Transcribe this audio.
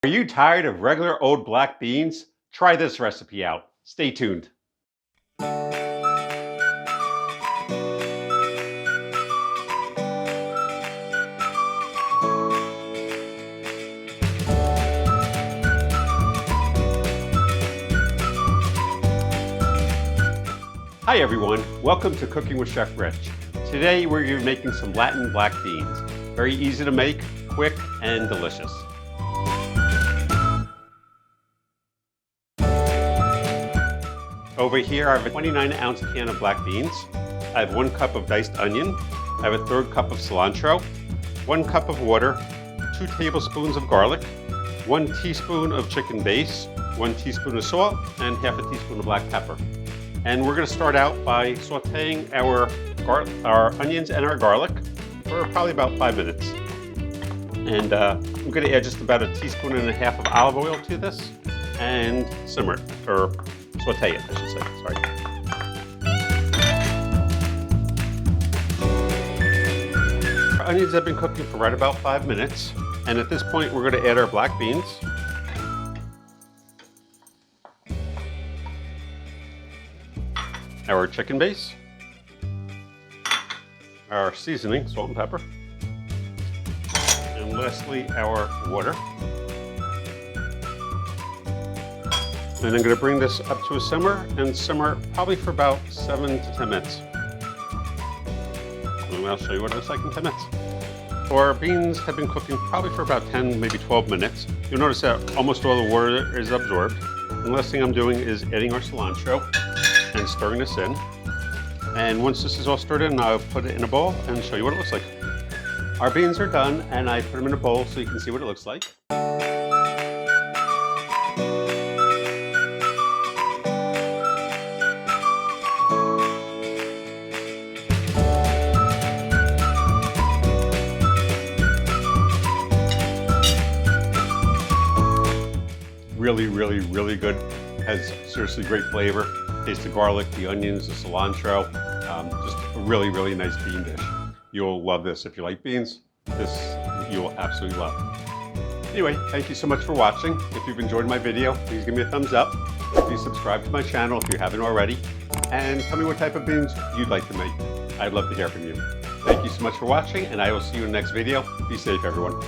Are you tired of regular old black beans? Try this recipe out. Stay tuned. Hi everyone, welcome to Cooking with Chef Rich. Today we're going to be making some Latin black beans. Very easy to make, quick, and delicious. Over here I have a 29-ounce can of black beans. I have 1 cup of diced onion. I have a 1/3 cup of cilantro, 1 cup of water, 2 tablespoons of garlic, 1 teaspoon of chicken base, 1 teaspoon of salt, and half a teaspoon of black pepper. And we're going to start out by sauteing our onions and our garlic for probably about 5 minutes. And I'm going to add just about 1.5 teaspoons of olive oil to this and simmer it, or saute it, I should say. Sorry. Our onions have been cooking for right about 5 minutes. And at this point, we're going to add our black beans. Our chicken base, our seasoning, salt and pepper, and lastly our water. And I'm going to bring this up to a simmer and simmer probably for about 7 to 10 minutes. And I'll show you what it looks like in 10 minutes. So our beans have been cooking probably for about 10, maybe 12 minutes. You'll notice that almost all the water is absorbed. And the last thing I'm doing is adding our cilantro and stirring this in. And once this is all stirred in, I'll put it in a bowl and show you what it looks like. Our beans are done, and I put them in a bowl so you can see what it looks like. Really good. Has seriously great flavor. Taste the garlic, the onions, the cilantro. Just a really nice bean dish. You'll love this. If you like beans, this you will absolutely love. Anyway, thank you so much for watching. If you've enjoyed my video, please give me a thumbs up. Please subscribe to my channel if you haven't already. And tell me what type of beans you'd like to make. I'd love to hear from you. Thank you so much for watching, and I will see you in the next video. Be safe, everyone.